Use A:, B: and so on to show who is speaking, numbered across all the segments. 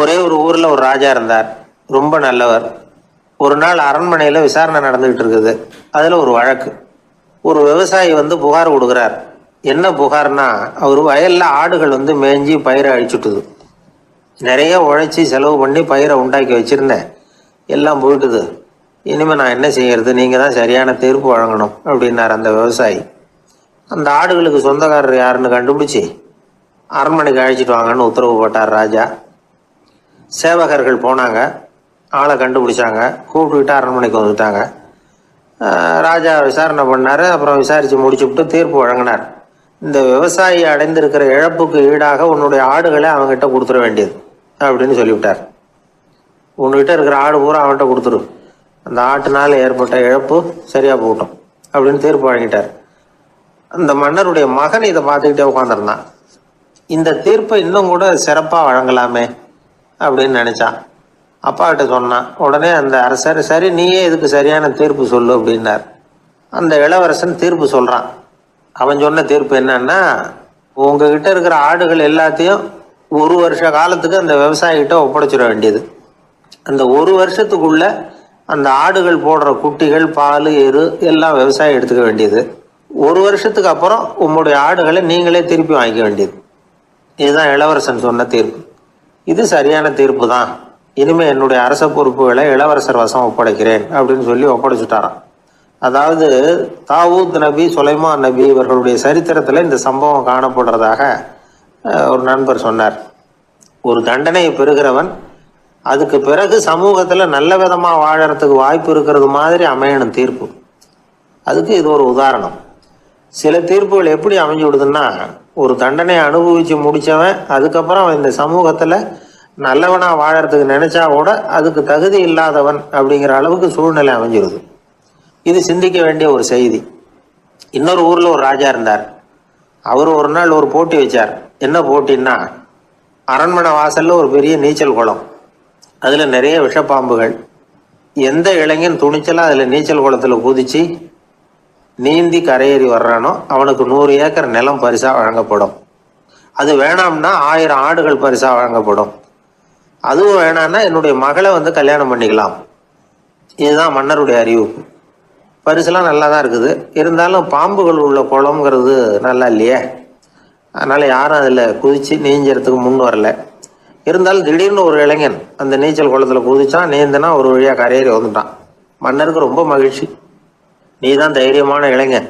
A: ஒரே ஒரு ஊரில் ஒரு ராஜா இருந்தார், ரொம்ப நல்லவர். ஒரு நாள் அரண்மனையில் விசாரணை நடந்துகிட்டு இருக்குது. அதில் ஒரு வழக்கு. ஒரு விவசாயி புகார் கொடுக்குறார். என்ன புகார்னா, அவர் வயலில் ஆடுகள் மேய்ஞ்சி பயிரை அழிச்சுட்டுது. நிறைய உழைச்சி செலவு பண்ணி பயிரை உண்டாக்கி வச்சிருந்தேன், எல்லாம் போயிட்டுது. இனிமேல் நான் என்ன செய்யறது, நீங்கள் தான் சரியான தீர்ப்பு வழங்கணும் அப்படின்னார் அந்த விவசாயி. அந்த ஆடுகளுக்கு சொந்தக்காரர் யாருன்னு கண்டுபிடிச்சி அரண்மனைக்கு அழைச்சிட்டு வாங்கன்னு உத்தரவு போட்டார் ராஜா. சேவகர்கள் போனாங்க, ஆளை கண்டுபிடிச்சாங்க, கூப்பிட்டுக்கிட்டு அரண்மனைக்கு வந்துட்டாங்க. ராஜா விசாரணை பண்ணார். அப்புறம் விசாரித்து முடிச்சுவிட்டு தீர்ப்பு வழங்கினார். இந்த விவசாயி அடைந்திருக்கிற இழப்புக்கு ஈடாக உன்னுடைய ஆடுகளை அவங்ககிட்ட கொடுத்துட வேண்டியது அப்படின்னு சொல்லிவிட்டார். உன்கிட்ட இருக்கிற ஆடு பூரா அவன்கிட்ட கொடுத்துரு, அந்த ஆட்டுனால ஏற்பட்ட இழப்பு சரியாக போகட்டும் அப்படின்னு தீர்ப்பு வழங்கிட்டார். அந்த மன்னருடைய மகன் இதை பார்த்துக்கிட்டே உட்காந்துருந்தான். இந்த தீர்ப்பை இன்னும் கூட சிறப்பாக வழங்கலாமே அப்படின்னு நினைச்சான். அப்பா கிட்ட சொன்னான். உடனே அந்த அரசர், சரி நீயே இதுக்கு சரியான தீர்ப்பு சொல்லு அப்படின்னார். அந்த இளவரசன் தீர்ப்பு சொல்றான். அவன் சொன்ன தீர்ப்பு என்னன்னா, உங்ககிட்ட இருக்கிற ஆடுகள் எல்லாத்தையும் ஒரு வருஷ காலத்துக்கு அந்த விவசாயிகிட்ட ஒப்படைச்சிட வேண்டியது. அந்த ஒரு வருஷத்துக்குள்ள அந்த ஆடுகள் போடுற குட்டிகள், பால், எரு எல்லாம் விவசாயி எடுத்துக்க வேண்டியது. ஒரு வருஷத்துக்கு அப்புறம் உங்களுடைய ஆடுகளை நீங்களே திருப்பி வாங்கிக்க வேண்டியது. இதுதான் இளவரசன் சொன்ன தீர்ப்பு. இது சரியான தீர்ப்பு தான். இனிமே என்னுடைய அரச பொறுப்புகளை இளவரசர் வசம் ஒப்படைக்கிறேன் அப்படின்னு சொல்லி ஒப்படைச்சுட்டாராம். அதாவது தாவூத் நபி, சுலைமான் நபி இவர்களுடைய சரித்திரத்தில் இந்த சம்பவம் காணப்படுறதாக ஒரு நண்பர் சொன்னார். ஒரு தண்டனையை பெறுகிறவன் அதுக்கு பிறகு சமூகத்தில் நல்ல விதமாக வாழறதுக்கு வாய்ப்பு இருக்கிறது மாதிரி அமையணும் தீர்ப்பு. அதுக்கு இது ஒரு உதாரணம். சில தீர்ப்புகள் எப்படி அமைஞ்சு விடுதுன்னா, ஒரு தண்டனையை அனுபவித்து முடித்தவன் அதுக்கப்புறம் அவன் இந்த சமூகத்தில் நல்லவனாக வாழறதுக்கு நினைச்சா கூட அதுக்கு தகுதி இல்லாதவன் அப்படிங்கிற அளவுக்கு சூழ்நிலை அமைஞ்சிருது. இது சிந்திக்க வேண்டிய ஒரு செய்தி. இன்னொரு ஊரில் ஒரு ராஜா இருந்தார். அவர் ஒரு நாள் ஒரு போட்டி வச்சார். என்ன போட்டின்னா, அரண்மனை வாசலில் ஒரு பெரிய நீச்சல் குளம், அதில் நிறைய விஷப்பாம்புகள். எந்த இளைஞன் துணிச்சலாக அதில் நீச்சல் குளத்தில் குதிச்சு நீந்தி கரையேறி வர்றானோ அவனுக்கு 100 ஏக்கர் நிலம் பரிசா வழங்கப்படும். அது வேணாம்னா 1000 ஆடுகள் பரிசா வழங்கப்படும். அதுவும் வேணான்னா என்னுடைய மகளை கல்யாணம் பண்ணிக்கலாம். இதுதான் மன்னருடைய அறிவிப்பு. பரிசுலாம் நல்லா தான் இருக்குது. இருந்தாலும் பாம்புகள் உள்ள குளம்ங்கிறது நல்லா இல்லையே. அதனால யாரும் அதில் குதிச்சு நீஞ்சறதுக்கு முன் வரல. இருந்தாலும் திடீர்னு ஒரு இளைஞன் அந்த நீச்சல் குளத்தில் குதிச்சான். நீந்தினா ஒரு வழியாக கரையேறி வந்துட்டான். மன்னருக்கு ரொம்ப மகிழ்ச்சி. நீ தான் தைரியமான இளைஞன்,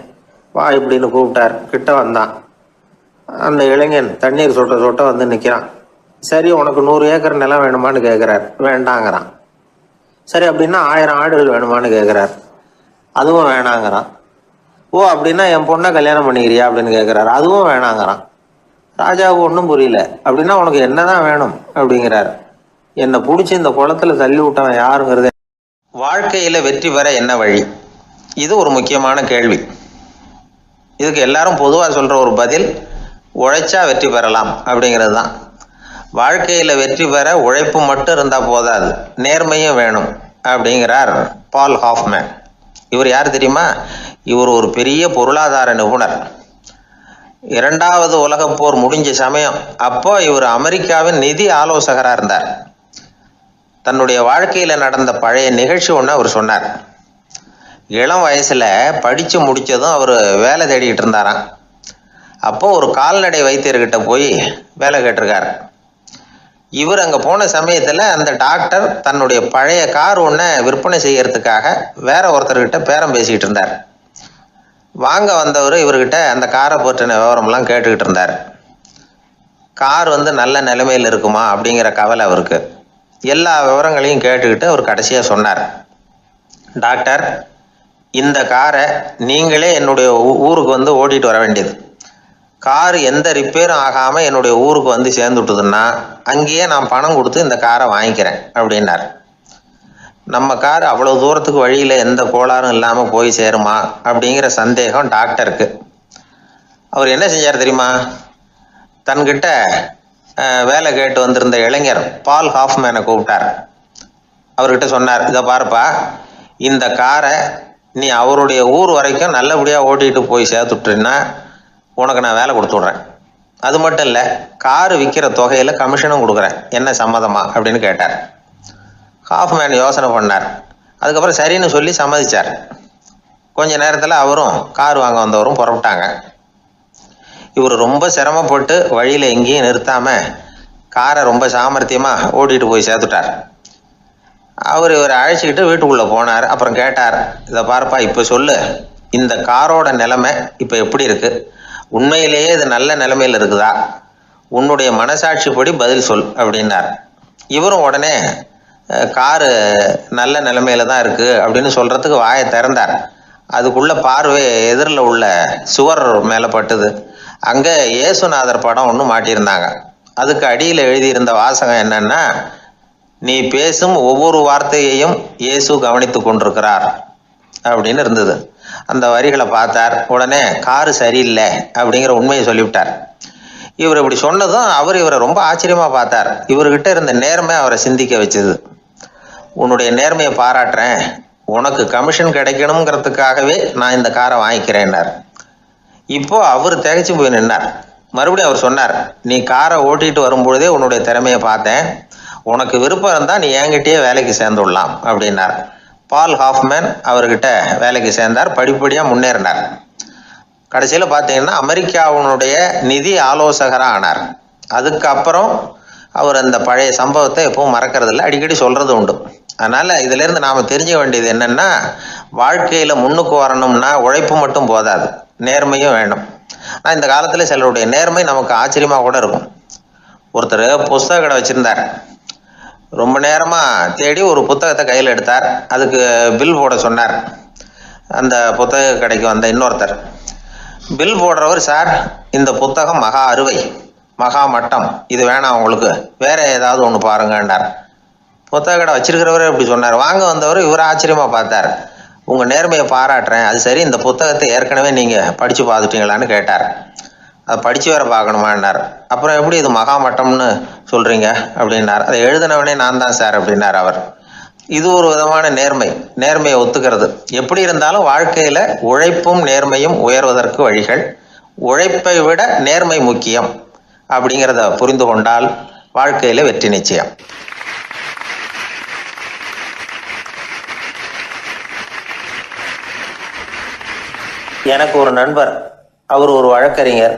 A: வா இப்படின்னு கூப்பிட்டார். கிட்ட வந்தான். அந்த இளைஞன் தண்ணீர் சொட்ட சொட்ட நிற்கிறான். சரி, உனக்கு 100 ஏக்கர் நிலம் வேணுமான்னு கேட்குறார். வேண்டாங்கிறான். சரி, அப்படின்னா 1000 ஆடுகள் வேணுமான்னு கேட்குறார். அதுவும் வேணாங்கிறான். ஓ, அப்படின்னா என் பொண்ணை கல்யாணம் பண்ணிக்கிறியா அப்படின்னு கேட்குறாரு. அதுவும் வேணாங்கிறான். ராஜாவுக்கு ஒன்றும் புரியல. அப்படின்னா உனக்கு என்னதான் வேணும் அப்படிங்கிறார். என்னை பிடிச்சி இந்த குளத்துல தள்ளி விட்டவன் யாருங்கிறது. வாழ்க்கையில வெற்றி பெற என்ன வழி? இது ஒரு முக்கியமான கேள்வி. இதுக்கு எல்லாரும் பொதுவாக சொல்ற ஒரு பதில், உழைச்சா வெற்றி பெறலாம் அப்படிங்கிறது தான். வாழ்க்கையில வெற்றி பெற உழைப்பு மட்டும் இருந்தா போதாது, நேர்மையும் வேணும் அப்படிங்கிறார் பால் ஹாஃப்மேன். இவர் யார் தெரியுமா? இவர் ஒரு பெரிய பொருளாதார நிபுணர். 2வது உலகப் போர் முடிஞ்ச சமயம் அப்போ இவர் அமெரிக்காவின் நிதி ஆலோசகராக இருந்தார். தன்னுடைய வாழ்க்கையில நடந்த பழைய நிகழ்ச்சி ஒன்று அவர் சொன்னார். இளம் வயசுல படிச்சு முடிச்சதும் அவர் வேலை தேடிக்கிட்டு இருந்தாராம். அப்போ ஒரு கால்நடை வைத்தியர்கிட்ட போய் வேலை கேட்டிருக்காரு. இவர் அங்கே போன சமயத்தில் அந்த டாக்டர் தன்னுடைய பழைய கார் ஒன்றை விற்பனை செய்யறதுக்காக வேற ஒருத்தர்கிட்ட பேரம் பேசிக்கிட்டு இருந்தார். வாங்க வந்தவர் இவர்கிட்ட அந்த காரை பற்றின விவரம்லாம் கேட்டுக்கிட்டு இருந்தார். கார் நல்ல நிலைமையில் இருக்குமா அப்படிங்கிற கவலை அவருக்கு. எல்லா விவரங்களையும் கேட்டுக்கிட்டு அவர் கடைசியாக சொன்னார், டாக்டர், இந்த காரை நீங்களே என்னுடைய ஊருக்கு ஓட்டிட்டு வர வேண்டியது. கார் எந்த ரிப்பேரும் ஆகாமல் என்னுடைய ஊருக்கு சேர்ந்துட்டுதுன்னா அங்கேயே நான் பணம் கொடுத்து இந்த காரை வாங்கிக்கிறேன் அப்படின்னார். நம்ம கார் அவ்வளோ தூரத்துக்கு வழியில் எந்த கோளாறும் இல்லாமல் போய் சேருமா அப்படிங்கிற சந்தேகம் டாக்டருக்கு. அவர் என்ன செஞ்சார் தெரியுமா? தன்கிட்ட வேலை கேட்டு வந்திருந்த இளைஞர் பால் ஹாஃப்மேனை கூப்பிட்டார். அவர்கிட்ட சொன்னார், இதை பாருப்பா, இந்த காரை நீ அவருடைய ஊர் வரைக்கும் நல்லபடியாக ஓட்டிகிட்டு போய் சேர்த்துட்டீன்னா உனக்கு நான் வேலை கொடுத்து விட்றேன். அது மட்டும் இல்லை, காரு விற்கிற தொகையில் கமிஷனும் கொடுக்குறேன், என்ன சம்மதமா அப்படின்னு கேட்டார். ஹாஃப்மேன் யோசனை பண்ணார். அதுக்கப்புறம் சரின்னு சொல்லி சம்மதிச்சார். கொஞ்ச நேரத்தில் அவரும் கார் வாங்க வந்தவரும் புறப்பட்டாங்க. இவர் ரொம்ப சிரமப்பட்டு வழியில் எங்கேயும் நிறுத்தாமல் காரை ரொம்ப சாமர்த்தியமாக ஓட்டிகிட்டு போய் சேர்த்துட்டார். இவரை அழைச்சிக்கிட்டு வீட்டுக்குள்ளே போனார். அப்புறம் கேட்டார், இதை பார்ப்பா, இப்போ சொல்லு, இந்த காரோட நிலைமை இப்போ எப்படி இருக்குது? உண்மையிலேயே இது நல்ல நிலைமையில் இருக்குதா? உன்னுடைய மனசாட்சிப்படி பதில் சொல் அப்படின்னார். இவரும் உடனே காரு நல்ல நிலைமையில தான் இருக்குது அப்படின்னு சொல்கிறதுக்கு வாயை திறந்தார். அதுக்குள்ள பார்வை எதிரில் உள்ள சுவர் மேலே பட்டுது. அங்கே இயேசுநாதர் படம் ஒன்று மாட்டியிருந்தாங்க. அதுக்கு அடியில் எழுதியிருந்த வாசகம் என்னன்னா, நீ பேசும் ஒவ்வொரு வார்த்தையையும் இயேசு கவனித்து கொண்டிருக்கிறார் அப்படின்னு இருந்தது. அந்த வரிகளை பார்த்தார். உடனே காரு சரியில்லை அப்படிங்கிற உண்மையை சொல்லிவிட்டார். இவர் இப்படி சொன்னதும் இவரை ரொம்ப ஆச்சரியமாக பார்த்தார். இவர்கிட்ட இருந்த நேர்மை அவரை சிந்திக்க வச்சது. உன்னுடைய நேர்மையை பாராட்டுறேன், உனக்கு கமிஷன் கிடைக்கணுங்கிறதுக்காகவே நான் இந்த காரை வாங்கிக்கிறேன்னார். இப்போ அவர் திகைச்சு போய் நின்னார். மறுபடியும் அவர் சொன்னார், நீ காரை ஓட்டிட்டு வரும்பொழுதே உன்னுடைய திறமையை பார்த்தேன், உனக்கு விருப்பம் இருந்தால் நீ என்கிட்டயே வேலைக்கு சேர்ந்துடலாம் அப்படின்னார். பால் ஹாஃப்மேன் அவர்கிட்ட வேலைக்கு சேர்ந்தார். படிப்படியாக முன்னேறினார். கடைசியில் பார்த்தீங்கன்னா அமெரிக்காவினுடைய நிதி ஆலோசகராக ஆனார். அதுக்கப்புறம் அவர் அந்த பழைய சம்பவத்தை எப்பவும் மறக்கிறதில்ல, அடிக்கடி சொல்கிறது உண்டு. அதனால் இதிலேருந்து நாம் தெரிஞ்சுக்க வேண்டியது என்னென்னா, வாழ்க்கையில் முன்னுக்கு வரணும்னா உழைப்பு மட்டும் போதாது, நேர்மையும் வேணும். ஆனால் இந்த காலத்தில் சிலருடைய நேர்மை நமக்கு ஆச்சரியமாக கூட இருக்கும். ஒருத்தர் புஸ்தக கடை வச்சுருந்தார். ரொம்ப நேரமாக தேடி ஒரு புத்தகத்தை கையில் எடுத்தார். அதுக்கு பில் போட சொன்னார். அந்த புத்தக கடைக்கு வந்த இன்னொருத்தர் பில் போடுறவர், சார் இந்த புத்தகம் மகா அறுவை, மகா மட்டம், இது வேணாம் உங்களுக்கு, வேற ஏதாவது ஒன்று பாருங்கன்னார். புத்தக கடை வச்சிருக்கிறவரே இப்படி சொன்னார். வாங்க வந்தவர் இவர் ஆச்சரியமாக பார்த்தார். உங்கள் நேர்மையை பாராட்டுறேன், அது சரி, இந்த புத்தகத்தை ஏற்கனவே நீங்கள் படித்து பார்த்துட்டீங்களான்னு கேட்டார். அதை படித்து வேற பார்க்கணுமான்னார். அப்புறம் எப்படி இது மகா மட்டம்னு சொல்கிறீங்க அப்படின்னார். அதை எழுதினவனே நான் தான் சார் அப்படின்னார் அவர். இது ஒரு விதமான நேர்மை, நேர்மையை ஒத்துக்கிறது. எப்படி இருந்தாலும் வாழ்க்கையில் உழைப்பும் நேர்மையும் உயர்வதற்கு வழிகள். உழைப்பை விட நேர்மை முக்கியம் அப்படிங்கிறத புரிந்து கொண்டால் வாழ்க்கையில் வெற்றி நிச்சயம். எனக்கு ஒரு நண்பர், அவர் ஒரு வழக்கறிஞர்.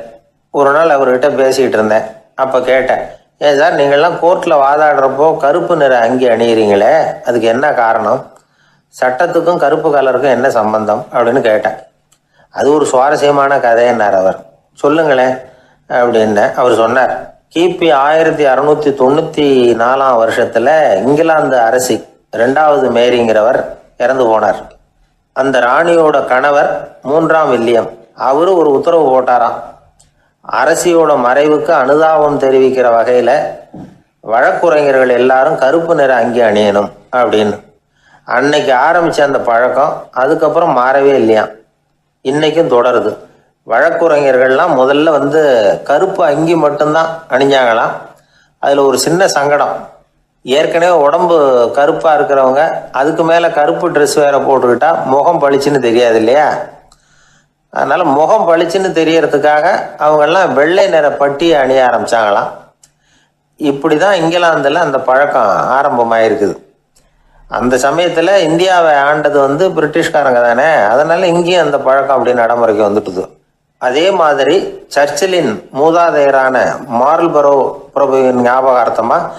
A: ஒரு நாள் அவர்கிட்ட பேசிக்கிட்டு இருந்தேன். அப்போ கேட்டேன், ஏன் சார் நீங்கள்லாம் கோர்ட்டில் வாதாடுறப்போ கருப்பு நிற அங்கி அணியிறீங்களே, அதுக்கு என்ன காரணம்? சட்டத்துக்கும் கருப்பு கலருக்கும் என்ன சம்பந்தம் அப்படின்னு கேட்டேன். அது ஒரு சுவாரஸ்யமான கதைன்னார் அவர். சொல்லுங்களேன் அப்படின்னு அவர் சொன்னார். கிபி 1694 இங்கிலாந்து அரசி 2வது மேரிங்கிறவர் இறந்து போனார். அந்த ராணியோட கணவர் 3ஆம் வில்லியம், அவரு ஒரு உத்தரவு போட்டாராம். அரசியோட மறைவுக்கு அனுதாபம் தெரிவிக்கிற வகையில் வழக்குரைஞர்கள் எல்லாரும் கருப்பு நிற அங்கி அணியணும் அப்படின்னு. அன்னைக்கு ஆரம்பித்த அந்த பழக்கம் அதுக்கப்புறம் மாறவே இல்லையாம், இன்னைக்கும் தொடருது. வழக்குரைஞர்கள்லாம் முதல்ல கருப்பு அங்கி மட்டும்தான் அணிஞ்சாங்களாம். அதில் ஒரு சின்ன சங்கடம், ஏற்கனவே உடம்பு கருப்பாக இருக்கிறவங்க அதுக்கு மேலே கருப்பு ட்ரெஸ் வேற போட்டுக்கிட்டா முகம் பளிச்சுன்னு தெரியாது இல்லையா? அதனால் முகம் பளிச்சுன்னு தெரியறதுக்காக அவங்கெல்லாம் வெள்ளை நிற பட்டியை அணிய ஆரம்பித்தாங்களாம். இப்படி தான் இங்கிலாந்தில் அந்த பழக்கம் ஆரம்பமாயிருக்குது. அந்த சமயத்தில் இந்தியாவை ஆண்டது பிரிட்டிஷ்காரங்க தானே, அதனால் இங்கேயும் அந்த பழக்கம் அப்படி நடைமுறைக்கு வந்துட்டுது. அதே மாதிரி சர்ச்சிலின் மூதாதையரான மார்ல்பரோ பிரபுவின் ஞாபகார்த்தமாக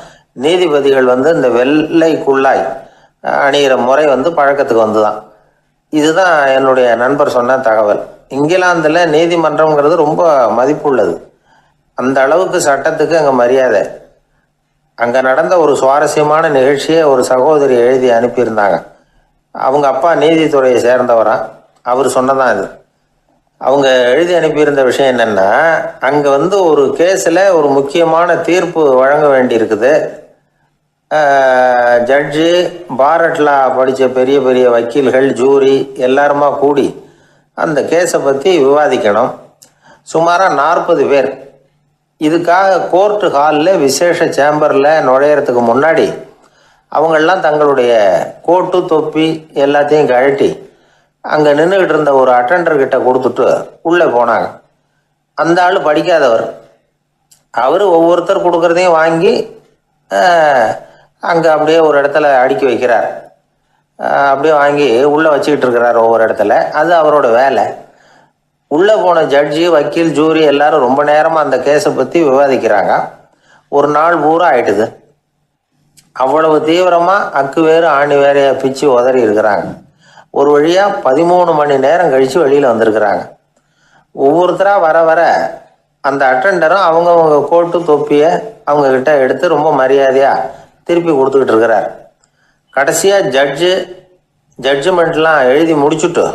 A: நீதிபதிகள் இந்த வெள்ளை குள்ளாய் அணிகிற முறை பழக்கத்துக்கு வந்துதான். இதுதான் என்னுடைய நண்பர் சொன்ன தகவல். இங்கிலாந்தில் நீதிமன்றம்ங்கிறது ரொம்ப மதிப்புள்ளது. அந்த அளவுக்கு சட்டத்துக்கு அங்கே மரியாதை. அங்கே நடந்த ஒரு சுவாரஸ்யமான நிகழ்ச்சியை ஒரு சகோதரி எழுதி அனுப்பியிருந்தாங்க. அவங்க அப்பா நீதித்துறையை சேர்ந்தவரா, அவர் சொன்னதான் இது. அவங்க எழுதி அனுப்பியிருந்த விஷயம் என்னென்னா, அங்கே ஒரு கேஸில் ஒரு முக்கியமான தீர்ப்பு வழங்க வேண்டி இருக்குது. ஜட்ஜு, பாரட்லா படித்த பெரிய பெரிய வக்கீல்கள், ஜூரி எல்லாருமா கூடி அந்த கேஸை பற்றி விவாதிக்கணும். சுமாராக 40 பேர். இதுக்காக கோர்ட்டு ஹாலில் விசேஷ சேம்பரில் நுழையிறதுக்கு முன்னாடி அவங்களெலாம் தங்களுடைய கோட்டு தொப்பி எல்லாத்தையும் கழட்டி அங்கே நின்றுக்கிட்டு இருந்த ஒரு அட்டண்டர்கிட்ட கொடுத்துட்டு உள்ளே போனாங்க. அந்த ஆள் படிக்காதவர், அவர் ஒவ்வொருத்தர் கொடுக்குறதையும் வாங்கி அங்கே அப்படியே ஒரு இடத்துல அடுக்கி வைக்கிறார். அப்படியே வாங்கி உள்ளே வச்சுக்கிட்டு இருக்கிறார் ஒவ்வொரு இடத்துல. அது அவரோட வேலை. உள்ளே போன ஜட்ஜி, வக்கீல், ஜூரி எல்லாரும் ரொம்ப நேரமாக அந்த கேஸை பற்றி விவாதிக்கிறாங்க. ஒரு நாள் பூரா ஆயிட்டுது. அவ்வளவு தீவிரமாக அக்கு வேறு ஆணி வேறைய பிச்சு உதறி இருக்கிறாங்க. ஒரு வழியாக 13 மணி நேரம் கழித்து வெளியில் வந்திருக்கிறாங்க. ஒவ்வொருத்தராக வர வர அந்த அட்டெண்டரும் அவங்கவுங்க கோட்டு தொப்பியை அவங்கக்கிட்ட எடுத்து ரொம்ப மரியாதையாக திருப்பி கொடுத்துக்கிட்டு இருக்கிறார். கடைசியாக ஜட்ஜ்மெண்ட்லாம் எழுதி முடிச்சுட்டு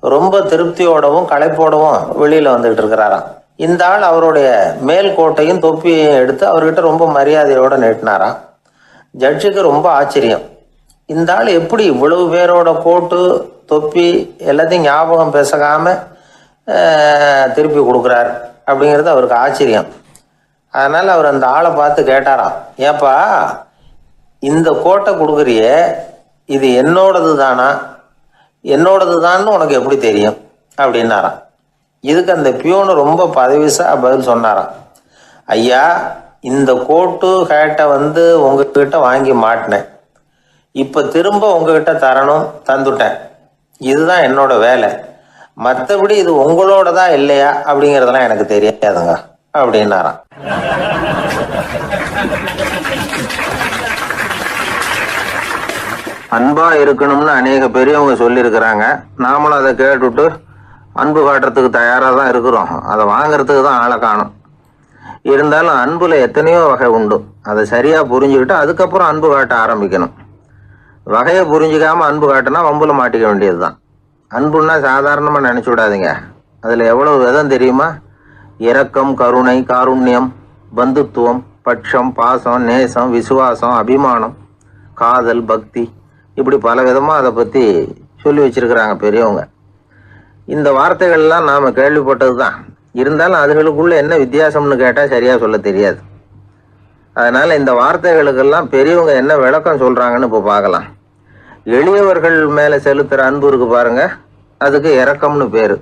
A: ரொம்ப திருப்தியோடவும் களைப்போடவும் வெளியில் வந்துக்கிட்டு இருக்கிறாராம். இந்த ஆள் அவருடைய மேல் கோட்டையும் தொப்பியையும் எடுத்து அவர்கிட்ட ரொம்ப மரியாதையோடு நீட்டினாராம். ஜட்ஜுக்கு ரொம்ப ஆச்சரியம். இந்த ஆள் எப்படி இவ்வளவு பேரோட கோட்டு தொப்பி எல்லாத்தையும் ஞாபகம் பேசகாம திருப்பி கொடுக்குறார் அப்படிங்கிறது அவருக்கு ஆச்சரியம். அதனால் அவர் அந்த ஆளை பார்த்து கேட்டாராம், ஏப்பா இந்த கோட்டை கொடுக்குறியே, இது என்னோடது தானா, என்னோடது தான்னு உனக்கு எப்படி தெரியும் அப்படின்னாராம். இதுக்கு அந்த பியூனு ரொம்ப பதவிசா பதில் சொன்னாராம், ஐயா இந்த கோட்டு ஹேட்டை உங்ககிட்ட வாங்கி மாட்டினேன், இப்போ திரும்ப உங்ககிட்ட தரணும், தந்துட்டேன், இதுதான் என்னோட வேலை, மற்றபடி இது உங்களோடதா இல்லையா அப்படிங்கிறதெல்லாம் எனக்கு தெரியாதுங்க அப்படின்னாராம். அன்பா இருக்கணும்னு அநேக பெரியவங்க சொல்லியிருக்கிறாங்க. நாமளும் அதை கேட்டுவிட்டு அன்பு காட்டுறதுக்கு தயாராக தான் இருக்கிறோம். அதை வாங்கிறதுக்கு தான் ஆளை காணும். இருந்தாலும் அன்புல எத்தனையோ வகை உண்டு. அதை சரியாக புரிஞ்சுக்கிட்டு அதுக்கப்புறம் அன்பு காட்ட ஆரம்பிக்கணும். வகையை புரிஞ்சிக்காமல் அன்பு காட்டினா வம்புல மாட்டிக்க வேண்டியது தான். அன்புன்னா சாதாரணமாக நினச்சி விடாதீங்க. அதில் எவ்வளோ விதம் தெரியுமா? இரக்கம், கருணை, காருண்யம், பந்துத்துவம், பட்சம், பாசம், நேசம், விசுவாசம், அபிமானம், காதல், பக்தி, இப்படி பல விதமாக அதை பற்றி சொல்லி வச்சிருக்கிறாங்க பெரியவங்க. இந்த வார்த்தைகள்லாம் நாம் கேள்விப்பட்டது தான். இருந்தாலும் அதுகளுக்குள்ள என்ன வித்தியாசம்னு கேட்டால் சரியாக சொல்ல தெரியாது. அதனால் இந்த வார்த்தைகளுக்கெல்லாம் பெரியவங்க என்ன விளக்கம் சொல்கிறாங்கன்னு இப்போ பார்க்கலாம். எளியவர்கள் மேலே செலுத்துகிற அன்பு இருக்கு பாருங்க, அதுக்கு இரக்கம்னு பேர்.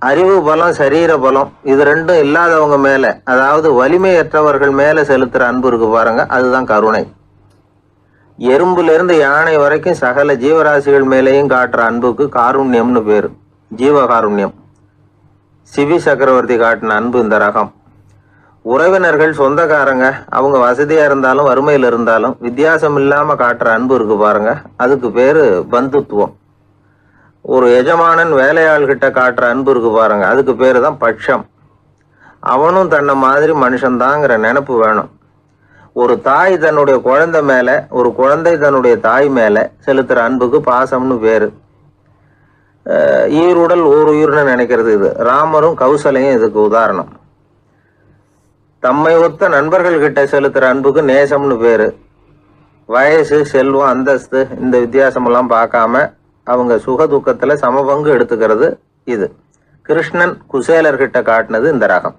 A: அறிவு பலம், சரீர பலம், இது ரெண்டும் இல்லாதவங்க மேலே, அதாவது வலிமையற்றவர்கள் மேலே செலுத்துகிற அன்பு இருக்கு பாருங்க, அதுதான் கருணை. எறும்புலேருந்து யானை வரைக்கும் சகல ஜீவராசிகள் மேலேயும் காட்டுற அன்புக்கு காருண்யம்னு பேர், ஜீவகாருண்யம். சிவி சக்கரவர்த்தி காட்டின அன்பு இந்த ரகம். உறவினர்கள், சொந்தக்காரங்க, அவங்க வசதியாக இருந்தாலும் வறுமையில் இருந்தாலும் வித்தியாசம் இல்லாமல் காட்டுற அன்பு இருக்கு பாருங்க, அதுக்கு பேர் பந்துத்துவம். ஒரு எஜமானன் வேலையாள்கிட்ட காட்டுற அன்பு இருக்கு பாருங்க, அதுக்கு பேர் தான் பட்சம். அவனும் தன்னை மாதிரி மனுஷன்தாங்கிற நினப்பு வேணும். ஒரு தாய் தன்னுடைய குழந்தை மேலே, ஒரு குழந்தை தன்னுடைய தாய் மேலே செலுத்துகிற அன்புக்கு பாசம்னு பேர். ஈருடல் ஓர் உயிர்னு நினைக்கிறது இது. ராமரும் கௌசலையும் இதுக்கு உதாரணம். தம்மை ஒத்த நண்பர்கள் கிட்ட செலுத்துற அன்புக்கு நேசம்னு பேரு. வயசு, செல்வம், அந்தஸ்து இந்த வித்தியாசமெல்லாம் பார்க்காம அவங்க சுக துக்கத்துல சமபங்கு எடுத்துக்கிறது இது. கிருஷ்ணன் குசேலர்கிட்ட காட்டினது இந்த ரகம்.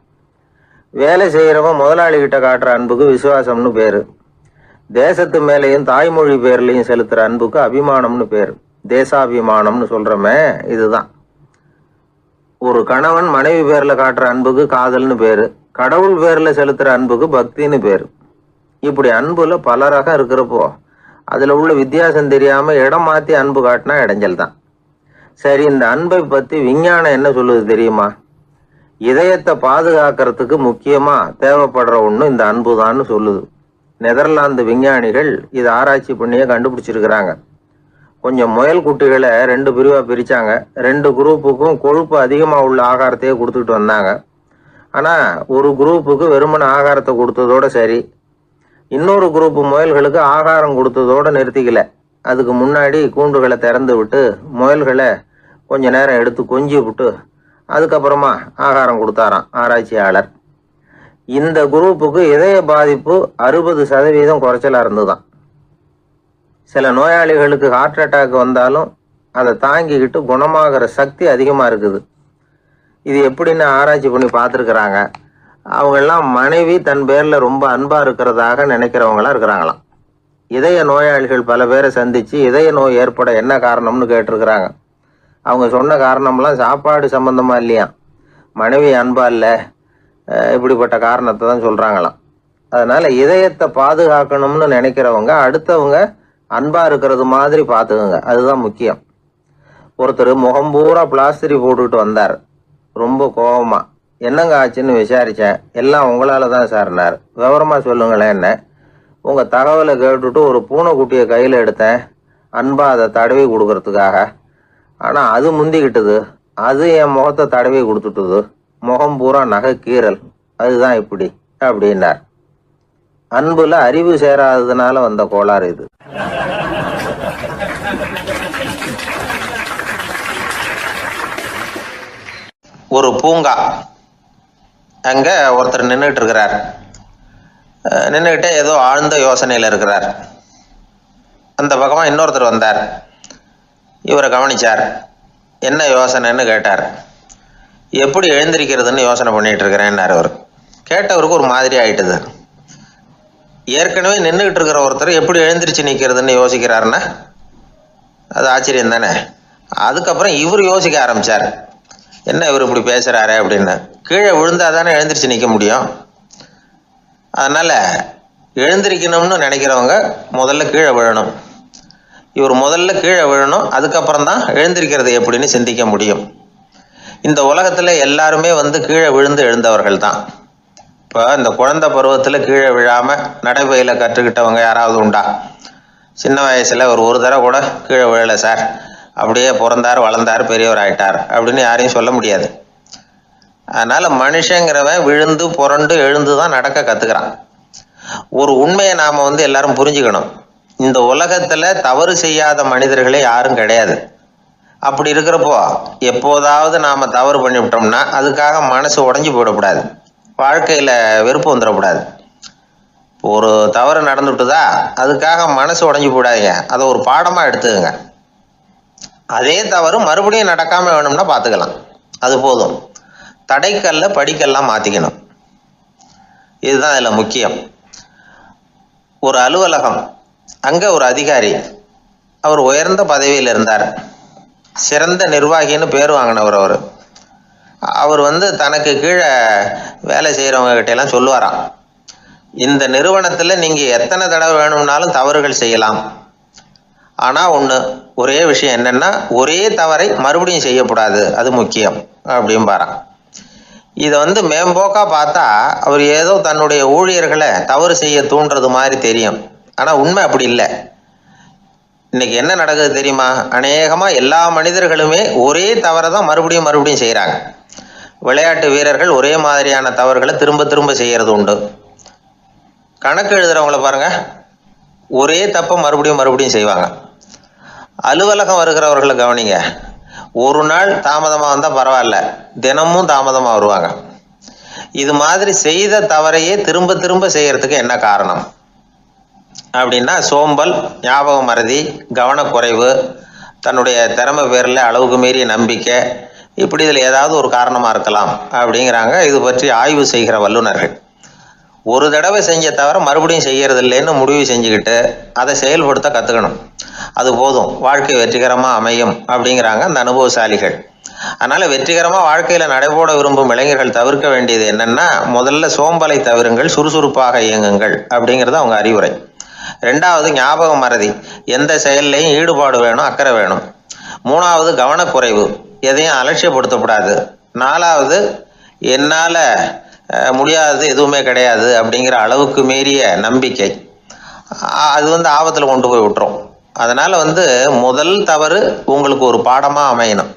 A: வேலை செய்யறவன் முதலாளி கிட்ட காட்டுற அன்புக்கு விசுவாசம்னு பேரு. தேசத்து மேலேயும் தாய்மொழி பேர்லையும் செலுத்துற அன்புக்கு அபிமானம்னு பேரு. தேசாபிமானம்னு சொல்றமே இதுதான். ஒரு கணவன் மனைவி பேர்ல காட்டுற அன்புக்கு காதல்னு பேரு. கடவுள் பேர்ல செலுத்துற அன்புக்கு பக்தின்னு பேரு. இப்படி அன்புல பல ரகம் இருக்கிறப்போ அதுல உள்ள வித்தியாசம் தெரியாம இடம் மாத்தி அன்பு காட்டினா இடைஞ்சல் தான். சரி, இந்த அன்பை பத்தி விஞ்ஞானம் என்ன சொல்லுது தெரியுமா? இதயத்தை பாதுகாக்கிறதுக்கு முக்கியமா தேவைப்படுற ஒண்ணு இந்த அன்பு தான்னு சொல்லுது. நெதர்லாந்து விஞ்ஞானிகள் இதை ஆராய்ச்சி பண்ணியே கண்டுபிடிச்சிருக்கிறாங்க. கொஞ்சம் முயல் குட்டிகளை 2 பிரிவா பிரிச்சாங்க. 2 குரூப்புக்கும் கொழுப்பு அதிகமா உள்ள ஆகாரத்தையே கொடுத்துட்டு வந்தாங்க. ஆனா ஒரு குரூப்புக்கு வெறுமன ஆகாரத்தை கொடுத்ததோட சரி, இன்னொரு குரூப்பு முயல்களுக்கு ஆகாரம் கொடுத்ததோட நிறுத்திக்கல. அதுக்கு முன்னாடி கூண்டுகளை திறந்து விட்டு முயல்களை கொஞ்ச நேரம் எடுத்து கொஞ்சி விட்டு அதுக்கப்புறமா ஆகாரம் கொடுத்தாராம் ஆராய்ச்சியாளர். இந்த குரூப்புக்கு இதய பாதிப்பு 60% குறைச்சலா இருந்துதான். சில நோயாளிகளுக்கு ஹார்ட் அட்டாக் வந்தாலும் அதை தாங்கிக்கிட்டு குணமாகிற சக்தி அதிகமாக இருக்குது. இது எப்படின்னு ஆராய்ச்சி பண்ணி பார்த்துருக்குறாங்க. அவங்கெல்லாம் மனைவி தன் பேரில் ரொம்ப அன்பாக இருக்கிறதாக நினைக்கிறவங்களா இருக்கிறாங்களாம். இதய நோயாளிகள் பல பேரை சந்தித்து இதய நோய் ஏற்பட என்ன காரணம்னு கேட்டிருக்கிறாங்க. அவங்க சொன்ன காரணம்லாம் சாப்பாடு சம்பந்தமா இல்லையா. மனைவி அன்பா இல்லை, இப்படிப்பட்ட காரணத்தை தான் சொல்றாங்களாம். அதனால இதயத்தை பாதுகாக்கணும்னு நினைக்கிறவங்க அடுத்தவங்க அன்பா இருக்கிறது மாதிரி பார்த்துக்குங்க, அதுதான் முக்கியம். ஒருத்தர் முகம் பூரா பிளாஸ்டரி போட்டுக்கிட்டு வந்தார், ரொம்ப கோபமா. என்னங்க ஆச்சுன்னு விசாரிச்சேன். எல்லாம் உங்களால தான் சார்னார். விவரமா சொல்லுங்களேன். என்ன உங்க தகவலை கேட்டுட்டு ஒரு பூனைக்குட்டியை கையில எடுத்தேன், அன்பா அதை தடவி கொடுக்கறதுக்காக. ஆனா அது முந்திக்கிட்டது, அது என் முகத்தை தடவி கொடுத்துட்டுது. முகம் பூரா நகை கீறல், அதுதான் இப்படி அப்படின்னார். அன்புல அறிவு சேராததுனால வந்த கோளாறு இது. ஒரு பூங்கா, அங்க ஒருத்தர் நின்றுட்டு இருக்கிறார். நின்றுகிட்டே ஏதோ ஆழ்ந்த யோசனையில இருக்கிறார். அந்த பக்கமா இன்னொருத்தர் வந்தார். இவரை கவனிச்சார். என்ன யோசனைன்னு கேட்டார். எப்படி எழுந்திருக்கிறதுன்னு யோசனை பண்ணிட்டு இருக்கிறேன்னாரு அவர். கேட்டவருக்கு ஒரு மாதிரி ஆயிட்டுது. ஏற்கனவே நின்றுகிட்டு இருக்கிற ஒருத்தர் எப்படி எழுந்திரிச்சு நிற்கிறதுன்னு யோசிக்கிறாருன்னா அது ஆச்சரியம் தானே. அதுக்கப்புறம் இவர் யோசிக்க ஆரம்பிச்சார், என்ன இவர் இப்படி பேசுறாரு அப்படின்னு. கீழே விழுந்தாதானே எழுந்திரிச்சு நிற்க முடியும். அதனால எழுந்திரிக்கணும்னு நினைக்கிறவங்க முதல்ல கீழே விழணும். இவர் முதல்ல கீழே விழணும், அதுக்கப்புறம் தான் எழுந்திருக்கிறது எப்படின்னு சிந்திக்க முடியும். இந்த உலகத்துல எல்லாருமே கீழே விழுந்து எழுந்தவர்கள் தான். இப்போ இந்த குழந்தை பருவத்துல கீழே விழாம நடைபயில கற்றுக்கிட்டவங்க யாராவது உண்டா? சின்ன வயசுல ஒரு தடவை கூட கீழே விழலை சார், அப்படியே பிறந்தார் வளர்ந்தார் பெரியவர் ஆயிட்டார் அப்படின்னு யாரையும் சொல்ல முடியாது. அதனால மனுஷங்கிறவன் விழுந்து புரண்டு எழுந்து தான் நடக்க கத்துக்கிறான். ஒரு உண்மையை நாம எல்லாரும் புரிஞ்சுக்கணும். இந்த உலகத்துல தவறு செய்யாத மனிதர்களே யாரும் கிடையாது. அப்படி இருக்கிறப்போ எப்போதாவது நாம தவறு பண்ணிவிட்டோம்னா அதுக்காக மனசு உடைஞ்சு போயிடக்கூடாது, வாழ்க்கையில வெறுப்பு வந்துடக்கூடாது. ஒரு தவறு நடந்துட்டுதா அதுக்காக மனசு உடைஞ்சு போடாதீங்க, அதை ஒரு பாடமா எடுத்துக்கங்க. அதே தவறு மறுபடியும் நடக்காம வேணும்னா பாத்துக்கலாம், அது போதும். தடைக்கல்ல படிக்கல்லாம் மாத்திக்கணும், இதுதான் இதுல முக்கியம். ஒரு அலுவலகம், அங்க ஒரு அதிகாரி, அவர் உயர்ந்த பதவியில் இருந்தார், சிறந்த நிர்வாகின்னு பேர் வாங்கினவர். அவர் தனக்கு கீழே வேலை செய்யறவங்க கிட்ட எல்லாம் சொல்லுவாராம், இந்த நிறுவனத்துல நீங்க எத்தனை தடவை வேணும்னாலும் தவறுகள் செய்யலாம், ஆனா ஒரே விஷயம் என்னன்னா ஒரே தவறை மறுபடியும் செய்யக்கூடாது, அது முக்கியம் அப்படின்பாராம். இதை மேம்போக்கா பார்த்தா அவர் ஏதோ தன்னுடைய ஊழியர்களை தவறு செய்ய தூண்டுறது மாதிரி தெரியும். ஆனா உண்மை அப்படி இல்லை. இன்னைக்கு என்ன நடக்குது தெரியுமா? அநேகமா எல்லா மனிதர்களுமே ஒரே தவறை தான் மறுபடியும் மறுபடியும் செய்யறாங்க. விளையாட்டு வீரர்கள் ஒரே மாதிரியான தவறுகளை திரும்ப திரும்ப செய்யறது உண்டு. கணக்கு எழுதுறவங்கள பாருங்க, ஒரே தப்பை மறுபடியும் மறுபடியும் செய்வாங்க. அலுவலகம் வருகிறவர்களை கவனிங்க, ஒரு நாள் தாமதமா வந்தா பரவாயில்ல, தினமும் தாமதமா வருவாங்க. இது மாதிரி செய்த தவறையே திரும்ப திரும்ப செய்யறதுக்கு என்ன காரணம் அப்படின்னா சோம்பல், ஞாபக மறதி, கவனக்குறைவு, தன்னுடைய திறமை பேர்ல அளவுக்கு மீறிய நம்பிக்கை, இப்படி இதில் ஏதாவது ஒரு காரணமா இருக்கலாம் அப்படிங்கிறாங்க இது பற்றி ஆய்வு செய்கிற வல்லுநர்கள். ஒரு தடவை செஞ்ச தவிர மறுபடியும் செய்யறது இல்லைன்னு முடிவு செஞ்சுக்கிட்டு அதை செயல்படுத்த கத்துக்கணும், அது போதும், வாழ்க்கை வெற்றிகரமா அமையும் அப்படிங்கிறாங்க அந்த அனுபவசாலிகள். அதனால வெற்றிகரமா வாழ்க்கையில நடைபோட விரும்பும் இளைஞர்கள் தவிர்க்க வேண்டியது என்னன்னா, முதல்ல சோம்பலை தவிருங்கள், சுறுசுறுப்பாக இயங்குங்கள் அப்படிங்கிறது அவங்க அறிவுரை. ரெண்டாவது ஞாபக மறதி, எந்த செயல்லையும் ஈடுபாடு வேணும், அக்கறை வேணும். மூணாவது கவனக்குறைவு, எதையும் அலட்சியப்படுத்தக்கூடாது. நாலாவது என்னால முடியாதது எதுவுமே கிடையாது அப்படிங்கிற அளவுக்கு மீறிய நம்பிக்கை, அது ஆபத்துல கொண்டு போய் விட்டுரும். அதனால முதல் தவறு உங்களுக்கு ஒரு பாடமா அமையணும்.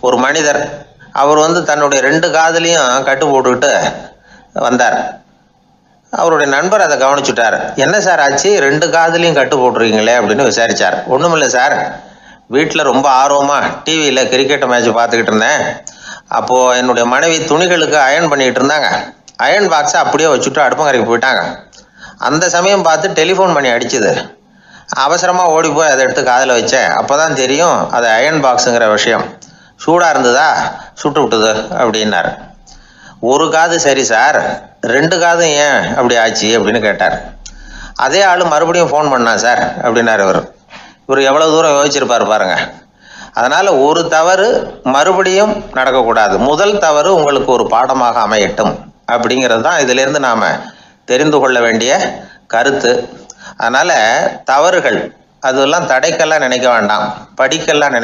A: ஒரு மனிதர் அவர் தன்னுடைய 2 காதுலையும் கட்டு போட்டுக்கிட்டு வந்தார். அவருடைய நண்பர் அதை கவனிச்சுட்டார். என்ன சார் ஆச்சு, 2 காதுலையும் கட்டு போட்டுருக்கீங்களே அப்படின்னு விசாரிச்சார். ஒண்ணுமில்லை சார், வீட்டில் ரொம்ப ஆர்வமா டிவியில கிரிக்கெட் மேட்ச் பார்த்துக்கிட்டு இருந்தேன். அப்போ என்னுடைய மனைவி துணிகளுக்கு அயர்ன் பண்ணிட்டு இருந்தாங்க. அயர்ன் பாக்ஸை அப்படியே வச்சுட்டு அடுப்பங்கரைக்கு போயிட்டாங்க. அந்த சமயம் பார்த்து டெலிஃபோன் பண்ணி அடிச்சுது. அவசரமா ஓடி போய் அதை எடுத்து காதில் வச்சேன். அப்போதான் தெரியும் அது அயர்ன் பாக்ஸுங்கிற விஷயம். சூடா இருந்ததா, சுட்டு விட்டுது அப்படின்னாரு. ஒரு காது சரி சார், 2 காதும் ஏன் அப்படி ஆச்சு அப்படின்னு கேட்டார். அதே ஆளு மறுபடியும் ஃபோன் பண்ணா சார் அப்படின்னாரு. இவர் எவ்வளவு தூரம் யோசிச்சிருப்பாரு பாருங்க. அதனால ஒரு தவறு மறுபடியும் நடக்கக்கூடாது. முதல் தவறு உங்களுக்கு ஒரு பாடமாக அமையட்டும் அப்படிங்கிறது தான் இதுல இருந்து நாம தெரிந்து கொள்ள வேண்டிய கருத்து. அதனால தவறுகள் அதெல்லாம் தடைக்கெல்லாம் நினைக்க வேண்டாம், படிக்கெல்லாம்